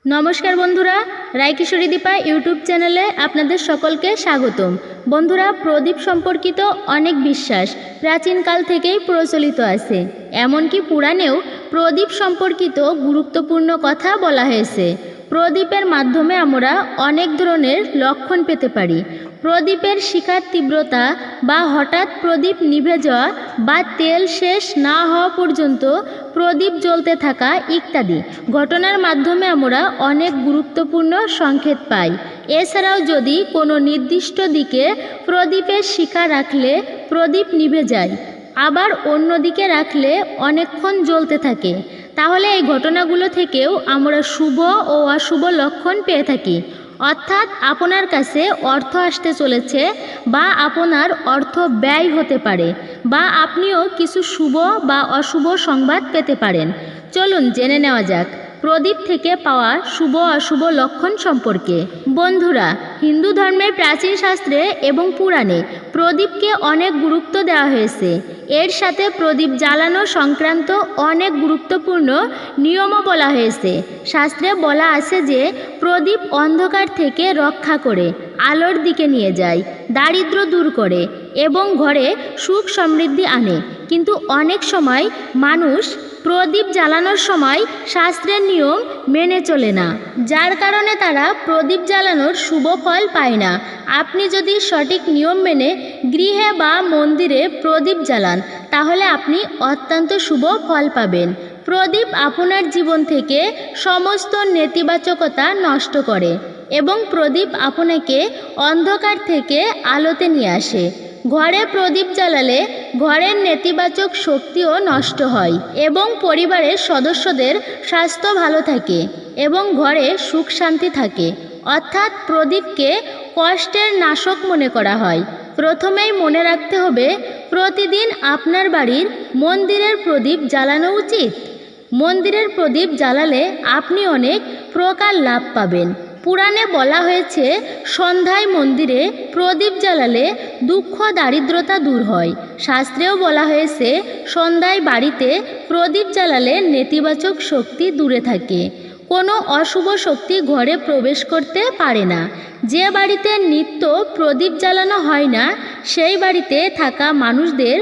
নমস্কার বন্ধুরা, রায়কিশোরী দীপা ইউটিউব চ্যানেলে আপনাদের সকলকে স্বাগতম। বন্ধুরা, প্রদীপ সম্পর্কিত অনেক বিশ্বাস প্রাচীনকাল থেকেই প্রচলিত আছে। এমনকি পুরাণেও প্রদীপ সম্পর্কিত গুরুত্বপূর্ণ কথা বলা হয়েছে। প্রদীপের মাধ্যমে আমরা অনেক ধরনের লক্ষণ পেতে পারি। প্রদীপের শিখার তীব্রতা বা হঠাৎ প্রদীপ নিভে যাওয়া বা তেল শেষ না হওয়া পর্যন্ত প্রদীপ জ্বলতে থাকা ইত্যাদি ঘটনার মাধ্যমে আমরা অনেক গুরুত্বপূর্ণ সংকেত পাই। এছাড়াও যদি কোনো নির্দিষ্ট দিকে প্রদীপের শিখা রাখলে প্রদীপ নিভে যায়, আবার অন্য দিকে রাখলে অনেকক্ষণ জ্বলতে থাকে, তাহলে এই ঘটনাগুলো থেকেও আমরা শুভ ও অশুভ লক্ষণ পেয়ে থাকি। অর্থাৎ আপনার কাছে অর্থ আসতে চলেছে বা আপনার অর্থ ব্যয় হতে পারে, বা আপনিও কিছু শুভ বা অশুভ সংবাদ পেতে পারেন। চলুন জেনে নেওয়া যাক প্রদীপ থেকে পাওয়া শুভ অশুভ লক্ষণ সম্পর্কে। বন্ধুরা, হিন্দু ধর্মের প্রাচীন শাস্ত্রে এবং পুরাণে প্রদীপকে অনেক গুরুত্ব দেওয়া হয়েছে। এর সাথে প্রদীপ জ্বালানো সংক্রান্ত অনেক গুরুত্বপূর্ণ নিয়মও বলা হয়েছে। শাস্ত্রে বলা আছে যে প্রদীপ অন্ধকার থেকে রক্ষা করে, আলোর দিকে নিয়ে যায়, দারিদ্র দূর করে এবং ঘরে সুখ সমৃদ্ধি আনে। কিন্তু অনেক সময় মানুষ প্রদীপ জ্বালানোর সময় শাস্ত্রের নিয়ম মেনে চলে না, যার কারণে তারা প্রদীপ জ্বালানোর শুভ ফল পায় না। আপনি যদি সঠিক নিয়ম মেনে গৃহে বা মন্দিরে প্রদীপ জ্বালান, তাহলে আপনি অত্যন্ত শুভ ফল পাবেন। প্রদীপ আপনার জীবন থেকে সমস্ত নেতিবাচকতা নষ্ট করে এবং প্রদীপ আপনাকে অন্ধকার থেকে আলোতে নিয়ে আসে। ঘরে প্রদীপ জ্বালালে ঘরের নেতিবাচক শক্তিও নষ্ট হয় এবং পরিবারের সদস্যদের স্বাস্থ্য ভালো থাকে এবং ঘরে সুখ শান্তি থাকে। অর্থাৎ প্রদীপকে কষ্টের নাশক মনে করা হয়। প্রথমেই মনে রাখতে হবে, প্রতিদিন আপনার বাড়ির মন্দিরের প্রদীপ জ্বালানো উচিত। মন্দিরের প্রদীপ জ্বালালে আপনি অনেক প্রকার লাভ পাবেন। পুরাণে বলা হয়েছে, সন্ধ্যায় মন্দিরে প্রদীপ জ্বালালে দুঃখ দারিদ্রতা দূর হয়। শাস্ত্রেও বলা হয়েছে, সন্ধ্যায় বাড়িতে প্রদীপ জ্বালালে নেতিবাচক শক্তি দূরে থাকে, কোনো অশুভ শক্তি ঘরে প্রবেশ করতে পারে না। যে বাড়িতে নিত্য প্রদীপ জ্বালানো হয় না, সেই বাড়িতে থাকা মানুষদের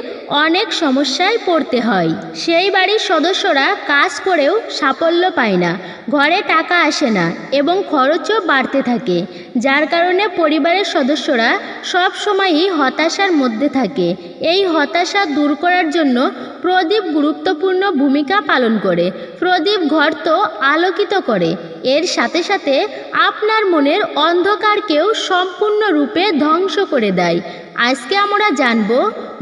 অনেক সমস্যায় পড়তে হয়। সেই বাড়ির সদস্যরা কাজ করেও সাফল্য পায় না, ঘরে টাকা আসে না এবং খরচও বাড়তে থাকে, যার কারণে পরিবারের সদস্যরা সব সময়ই হতাশার মধ্যে থাকে। এই হতাশা দূর করার জন্য প্রদীপ গুরুত্বপূর্ণ ভূমিকা পালন করে। প্রদীপ ঘর তো আলোকিত করে, এর সাথে সাথে আপনার মনের অন্ধকারকেও সম্পূর্ণরূপে ধ্বংস করে দেয়। আজকে আমরা জানব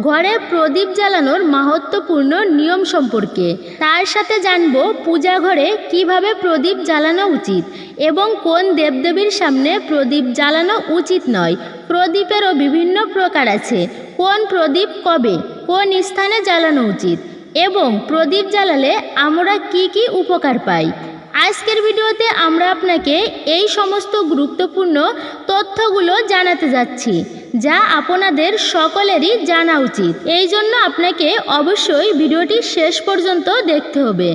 ঘরে প্রদীপ জ্বালানোর মাহাত্ম্যপূর্ণ নিয়ম সম্পর্কে। তার সাথে জানব পূজা ঘরে কিভাবে প্রদীপ জ্বালানো উচিত এবং কোন দেবদেবীর সামনে প্রদীপ জ্বালানো উচিত নয়। প্রদীপেরও বিভিন্ন প্রকার আছে, কোন প্রদীপ কবে কোন স্থানে জ্বালানো উচিত এবং প্রদীপ জ্বালালে আমরা কি কি উপকার পাই। আজকের ভিডিওতে আমরা আপনাকে এই সমস্ত গুরুত্বপূর্ণ তথ্যগুলো জানাতে যাচ্ছি, যা আপনাদের সকলেরই জানা উচিত। এই জন্য আপনাকে অবশ্যই ভিডিওটি শেষ পর্যন্ত দেখতে হবে।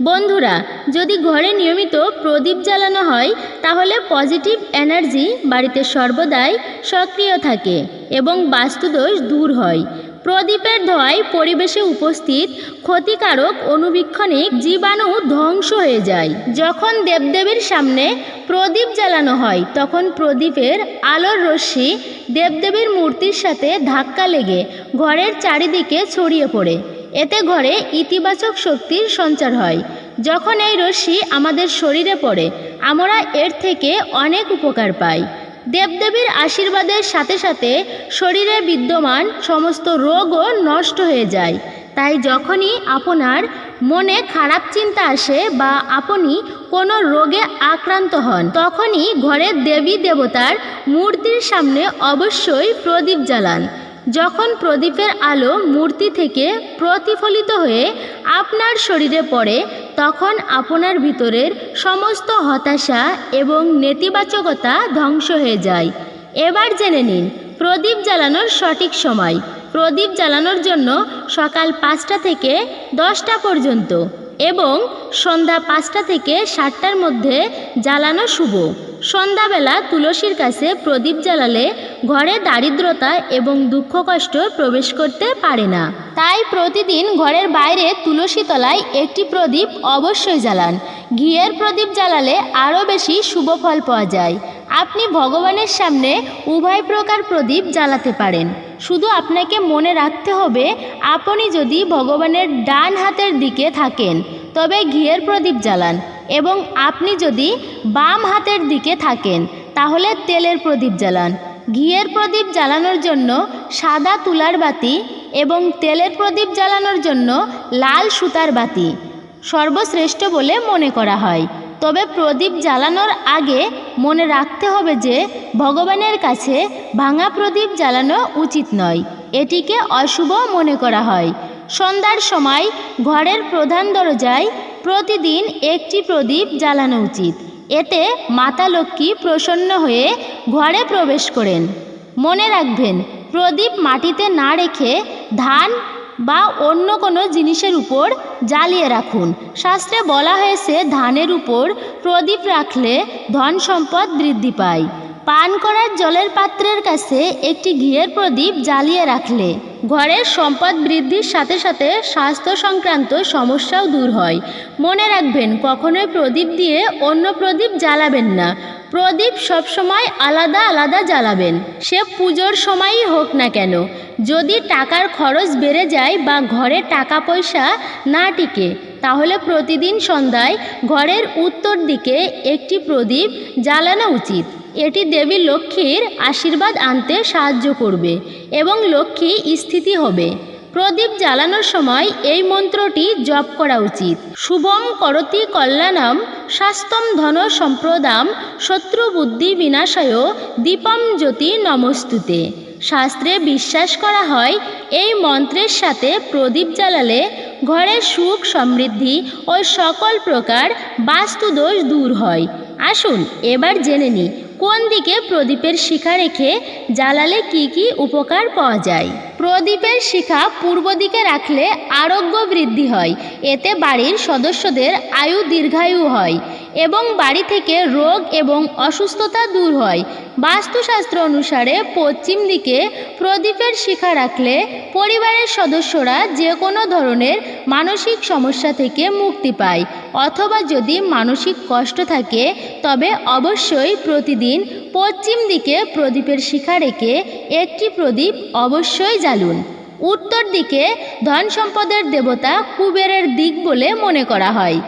বন্ধুরা, যদি ঘরে নিয়মিত প্রদীপ জ্বালানো হয়, তাহলে পজিটিভ এনার্জি বাড়িতে সর্বদাই সক্রিয় থাকে এবং বাস্তুদোষ দূর হয়। প্রদীপের ধোঁয়ায় পরিবেশে উপস্থিত ক্ষতিকারক অণুবীক্ষণিক জীবাণু ধ্বংস হয়ে যায়। যখন দেবদেবীর সামনে প্রদীপ জ্বালানো হয়, তখন প্রদীপের আলোর রশ্মি দেবদেবীর মূর্তির সাথে ধাক্কা লেগে ঘরের চারিদিকে ছড়িয়ে পড়ে। এতে ঘরে ইতিবাচক শক্তির সঞ্চার হয়। যখন এই রশ্মি আমাদের শরীরে পড়ে, আমরা এর থেকে অনেক উপকার পাই। দেবদেবীর আশীর্বাদের সাথে সাথে শরীরে বিদ্যমান সমস্ত রোগও নষ্ট হয়ে যায়। তাই যখনই আপনার মনে খারাপ চিন্তা আসে বা আপনি কোনো রোগে আক্রান্ত হন, তখনই ঘরের দেবী দেবতার মূর্তির সামনে অবশ্যই প্রদীপ জ্বালান। যখন প্রদীপের আলো মূর্তি থেকে প্রতিফলিত হয়ে আপনার শরীরে পড়ে, তখন আপনার ভিতরের সমস্ত হতাশা এবং নেতিবাচকতা ধ্বংস হয়ে যায়। এবার জেনে নিন প্রদীপ জ্বালানোর সঠিক সময়। প্রদীপ জ্বালানোর জন্য সকাল 5টা থেকে 10টা পর্যন্ত এবং সন্ধ্যা 5টা থেকে 7টার মধ্যে জ্বালানো শুভ। সন্ধ্যাবেলা তুলসীর কাছে প্রদীপ জ্বালালে ঘরে দারিদ্রতা এবং দুঃখ কষ্ট প্রবেশ করতে পারে না। তাই প্রতিদিন ঘরের বাইরে তুলসী তলায় একটি প্রদীপ অবশ্যই জ্বালান। ঘিয়ের প্রদীপ জ্বালালে আরও বেশি শুভ ফল পাওয়া যায়। আপনি ভগবানের সামনে উভয় প্রকার প্রদীপ জ্বালাতে পারেন। শুধু আপনাকে মনে রাখতে হবে, আপনি যদি ভগবানের ডান হাতের দিকে থাকেন তবে ঘিয়ের প্রদীপ জ্বালান, এবং আপনি যদি বাম হাতের দিকে থাকেন তাহলে তেলের প্রদীপ জ্বালান। ঘিয়ের প্রদীপ জ্বালানোর জন্য সাদা তুলার বাতি এবং তেলের প্রদীপ জ্বালানোর জন্য লাল সুতার বাতি সর্বশ্রেষ্ঠ বলে মনে করা হয়। তবে প্রদীপ জ্বালানোর আগে মনে রাখতে হবে যে ভগবানের কাছে ভাঙা প্রদীপ জ্বালানো উচিত নয়, এটিকে অশুভ মনে করা হয়। সন্ধ্যার সময় ঘরের প্রধান দরজায় প্রতিদিন একটি প্রদীপ জ্বালানো উচিত। এতে মাতা লক্ষ্মী প্রসন্ন হয়ে ঘরে প্রবেশ করেন। মনে রাখবেন, প্রদীপ মাটিতে না রেখে ধান বা অন্য কোনো জিনিসের উপর জ্বালিয়ে রাখুন। শাস্ত্রে বলা হয়েছে ধানের উপর প্রদীপ রাখলে ধন সম্পদ বৃদ্ধি পায়। পান করার জলের পাত্রের কাছে একটি ঘিয়ের প্রদীপ জ্বালিয়ে রাখলে ঘরের সম্পদ বৃদ্ধির সাথে সাথে স্বাস্থ্য সংক্রান্ত সমস্যাও দূর হয়। মনে রাখবেন, কখনোই প্রদীপ দিয়ে অন্য প্রদীপ জ্বালাবেন না। প্রদীপ সবসময় আলাদা আলাদা জ্বালাবেন, সে পুজোর সময়ই হোক না কেন। যদি টাকার খরচ বেড়ে যায় বা ঘরে টাকা পয়সা না টিকে, তাহলে প্রতিদিন সন্ধ্যায় ঘরের উত্তর দিকে একটি প্রদীপ জ্বালানো উচিত। এটি দেবী লক্ষ্মীর আশীর্বাদ আনতে সাহায্য করবে এবং লক্ষ্মী স্থিতি হবে। প্রদীপ জ্বালানোর সময় এই মন্ত্রটি জপ করা উচিত। শুভম করতি কল্যাণম স্বাস্থ্যম ধন সম্প্রদাম শত্রু বুদ্ধি বিনাশায় দীপম জ্যোতি নমস্তুতে। শাস্ত্রে বিশ্বাস করা হয় এই মন্ত্রের সাথে প্রদীপ জ্বালালে ঘরে সুখ সমৃদ্ধি ও সকল প্রকার বাস্তুদোষ দূর হয়। আসুন এবার জেনে নিই কোন দিকে প্রদীপের শিখা রেখে জ্বালালে কি কি উপকার পাওয়া যায়। প্রদীপের শিখা পূর্ব দিকে রাখলে আরোগ্য বৃদ্ধি হয়। এতে বাড়ির সদস্যদের আয়ু দীর্ঘায়ু হয় এবং বাড়ি থেকে রোগ এবং অসুস্থতা দূর হয়। বাস্তুশাস্ত্র অনুসারে পশ্চিম দিকে প্রদীপের শিখা রাখলে পরিবারের সদস্যরা যে কোনো ধরনের মানসিক সমস্যা থেকে মুক্তি পায়, অথবা যদি মানসিক কষ্ট থাকে তবে অবশ্যই প্রতিদিন পশ্চিম দিকে প্রদীপের শিখা রেখে একটি প্রদীপ অবশ্যই জ্বালুন। উত্তর দিকে ধন সম্পদের দেবতা কুবেরের দিক বলে মনে করা হয়।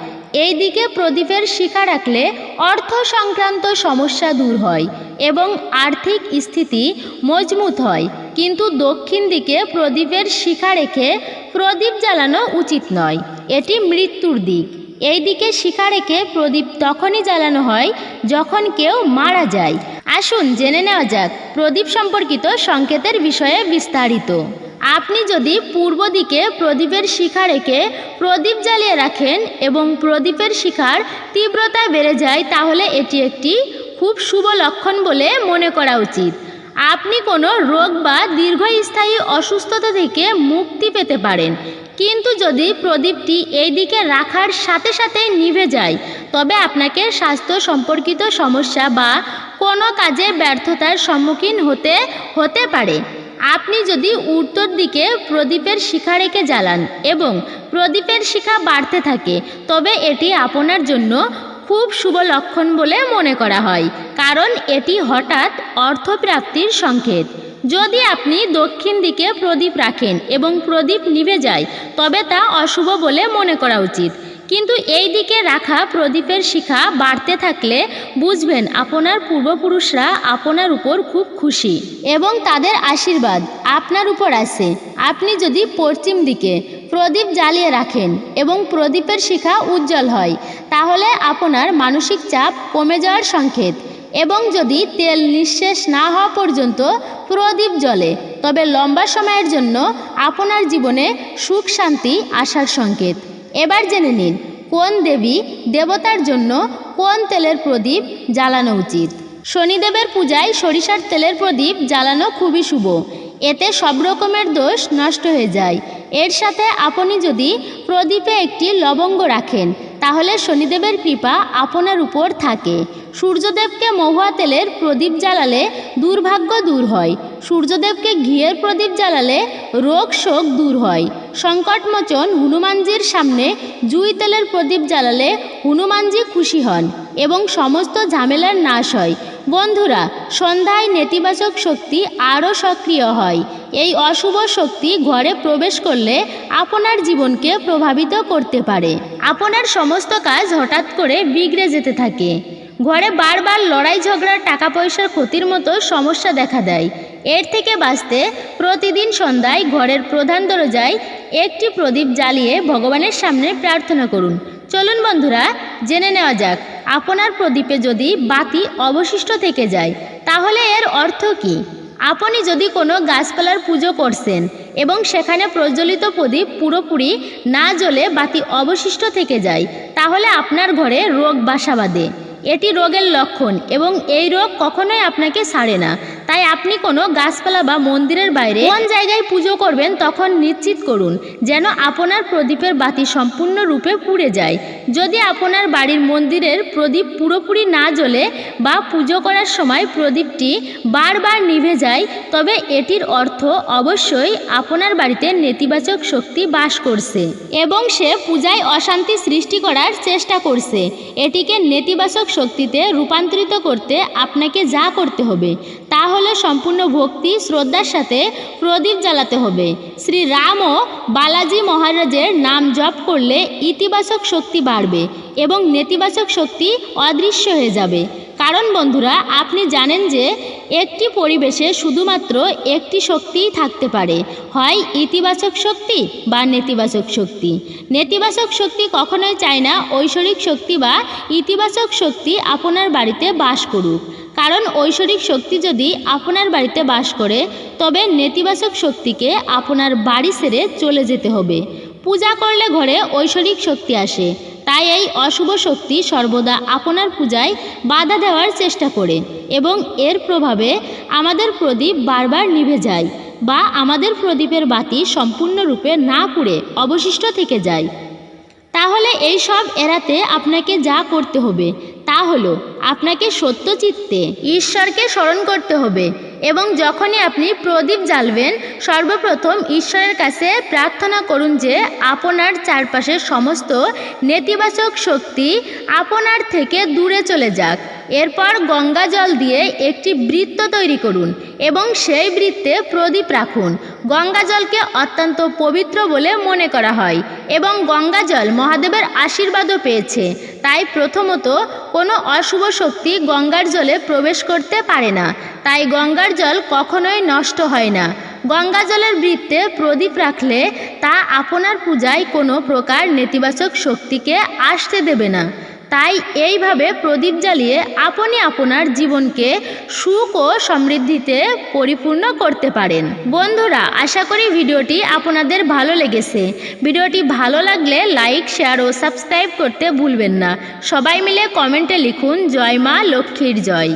এই দিকে প্রদীপের শিখা রাখলে অর্থ সংক্রান্ত সমস্যা দূর হয় এবং আর্থিক স্থিতি মজবুত হয়। কিন্তু দক্ষিণ দিকে প্রদীপের শিখা রেখে প্রদীপ জ্বালানো উচিত নয়, এটি মৃত্যুর দিক। এই দিকে শিখা রেখে প্রদীপ তখনই জ্বালানো হয় যখন কেউ মারা যায়। আসুন জেনে নেওয়া যাক প্রদীপ সম্পর্কিত সংকেতের বিষয়ে বিস্তারিত। আপনি যদি পূর্ব দিকে প্রদীপের শিখা রেখে প্রদীপ জ্বালিয়ে রাখেন এবং প্রদীপের শিখার তীব্রতা বেড়ে যায়, তাহলে এটি একটি খুব শুভ লক্ষণ বলে মনে করা উচিত। আপনি কোনো রোগ বা দীর্ঘস্থায়ী অসুস্থতা থেকে মুক্তি পেতে পারেন। কিন্তু যদি প্রদীপটি এই দিকে রাখার সাথে সাথেই নিভে যায়, তবে আপনাকে স্বাস্থ্য সম্পর্কিত সমস্যা বা কোনো কাজে ব্যর্থতার সম্মুখীন হতে পারে। আপনি যদি উত্তর দিকে প্রদীপের শিখা রেখে জ্বালান এবং প্রদীপের শিখা বাড়তে থাকে, তবে এটি আপনার জন্য খুব শুভ লক্ষণ বলে মনে করা হয়, কারণ এটি হঠাৎ অর্থপ্রাপ্তির সংকেত। যদি আপনি দক্ষিণ দিকে প্রদীপ রাখেন এবং প্রদীপ নিভে যায়, তবে তা অশুভ বলে মনে করা উচিত। কিন্তু এই দিকে রাখা প্রদীপের শিখা বাড়তে থাকলে বুঝবেন আপনার পূর্বপুরুষরা আপনার উপর খুব খুশি এবং তাদের আশীর্বাদ আপনার উপর আছে। আপনি যদি পশ্চিম দিকে প্রদীপ জ্বালিয়ে রাখেন এবং প্রদীপের শিখা উজ্জ্বল হয়, তাহলে আপনার মানসিক চাপ কমে যাওয়ার সংকেত। এবং যদি তেল নিঃশেষ না হওয়া পর্যন্ত প্রদীপ জ্বলে, তবে লম্বা সময়ের জন্য আপনার জীবনে সুখ শান্তি আসার সংকেত। এবার জেনে নিন কোন দেবী দেবতার জন্য কোন তেলের প্রদীপ জ্বালানো উচিত। শনিদেবের পূজায় সরিষার তেলের প্রদীপ জ্বালানো খুবই শুভ। এতে সব রকমের দোষ নষ্ট হয়ে যায় এর সাথে আপনি যদি প্রদীপে একটি লবঙ্গ রাখেন তাহলে শনিদেবের কৃপা আপনার উপর থাকে। সূর্যদেবকে মহুয়া তেলের প্রদীপ জ্বালালে দুর্ভাগ্য দূর হয়। সূর্যদেবকে ঘিয়ের প্রদীপ জ্বালালে রোগ শোক দূর হয়। সংকটমোচন হনুমানজির সামনে জুঁই তেলের প্রদীপ জ্বালালে হনুমানজি খুশি হন এবং সমস্ত ঝামেলার নাশ হয়। বন্ধুরা, সন্ধ্যায় নেতিবাচক শক্তি আরও সক্রিয় হয়। এই অশুভ শক্তি ঘরে প্রবেশ করলে আপনার জীবনকে প্রভাবিত করতে পারে। আপনার সমস্ত কাজ হঠাৎ করে বিগড়ে যেতে থাকে। ঘরে বারবার লড়াই ঝগড়া, টাকা পয়সার ক্ষতির মতো সমস্যা দেখা দেয়। এর থেকে বাঁচতে প্রতিদিন সন্ধ্যায় ঘরের প্রধান দরজায় একটি প্রদীপ জ্বালিয়ে ভগবানের সামনে প্রার্থনা করুন। চলুন বন্ধুরা, জেনে নেওয়া যাক আপনার প্রদীপে যদি বাতি অবশিষ্ট থেকে যায় তাহলে এর অর্থ কী। আপনি যদি কোনো গাছপালার পুজো করছেন এবং সেখানে প্রজ্বলিত প্রদীপ পুরোপুরি না জ্বলে বাতি অবশিষ্ট থেকে যায় তাহলে আপনার ঘরে রোগ বাসা বাঁধে। এটি রোগের লক্ষণ এবং এই রোগ কখনোই আপনাকে ছাড়ে না। তাই আপনি কোনো গাছপালা বা মন্দিরের বাইরে কোন জায়গায় পুজো করবেন তখন নিশ্চিত করুন যেন আপনার প্রদীপের বাতি সম্পূর্ণরূপে পুড়ে যায়। যদি আপনার বাড়ির মন্দিরের প্রদীপ পুরোপুরি না জ্বলে বা পুজো করার সময় প্রদীপটি বারবার নিভে যায় তবে এটির অর্থ অবশ্যই আপনার বাড়িতে নেতিবাচক শক্তি বাস করছে এবং সে পূজায় অশান্তি সৃষ্টি করার চেষ্টা করছে। এটিকে নেতিবাচক শক্তিতে রূপান্তরিত করতে আপনাকে যা করতে হবে তা হলো সম্পূর্ণ ভক্তি শ্রদ্ধার সাথে প্রদীপ জ্বালাতে হবে। শ্রী রাম ও বালাজি মহারাজের নাম জপ করলে ইতিবাচক শক্তি বাড়বে এবং নেতিবাচক শক্তি অদৃশ্য হয়ে যাবে। কারণ বন্ধুরা, আপনি জানেন যে একটি পরিবেশে শুধুমাত্র একটি শক্তিই থাকতে পারে, হয় ইতিবাচক শক্তি বা নেতিবাচক শক্তি। নেতিবাচক শক্তি কখনোই চায় না ঐশ্বরিক শক্তি বা ইতিবাচক শক্তি আপনার বাড়িতে বাস করুক। কারণ ঐশ্বরিক শক্তি যদি আপনার বাড়িতে বাস করে তবে নেতিবাচক শক্তিকে আপনার বাড়ি ছেড়ে চলে যেতে হবে। পূজা করলে ঘরে ঐশ্বরিক শক্তি আসে, তাই এই অশুভ শক্তি সর্বদা আপনার পূজায় বাধা দেওয়ার চেষ্টা করে এবং এর প্রভাবে আমাদের প্রদীপ বারবার নিভে যায় বা আমাদের প্রদীপের বাতি সম্পূর্ণরূপে না পুড়ে অবশিষ্ট থেকে যায়। তাহলে এই সব এড়াতে আপনাকে যা করতে হবে তা হলো আপনাকে সত্যচিত্তে ঈশ্বরকে স্মরণ করতে হবে এবং যখনই আপনি প্রদীপ জ্বালবেন সর্বপ্রথম ঈশ্বরের কাছে প্রার্থনা করুন যে আপনার চারপাশের সমস্ত নেতিবাচক শক্তি আপনার থেকে দূরে চলে যাক। এরপর গঙ্গা জল দিয়ে একটি বৃত্ত তৈরি করুন এবং সেই বৃত্তে প্রদীপ রাখুন। গঙ্গা জলকে অত্যন্ত পবিত্র বলে মনে করা হয় এবং গঙ্গা জল মহাদেবের আশীর্বাদও পেয়েছে। তাই প্রথমত কোনো অশুভ শক্তি গঙ্গার জলে প্রবেশ করতে পারে না। তাই গঙ্গার জল কখনোই নষ্ট হয় না। গঙ্গা জলের বৃত্তে প্রদীপ রাখলে তা আপনার পূজায় কোনো প্রকার নেতিবাচক শক্তিকে আসতে দেবে না। তাই এইভাবে প্রদীপ জ্বালিয়ে আপনি আপনার জীবনকে সুখ ও সমৃদ্ধিতে পরিপূর্ণ করতে পারেন। বন্ধুরা, আশা করি ভিডিওটি আপনাদের ভালো লেগেছে। ভিডিওটি ভালো লাগলে লাইক, শেয়ার ও সাবস্ক্রাইব করতে ভুলবেন না। সবাই মিলে কমেন্টে লিখুন জয় মা লক্ষ্মীর জয়।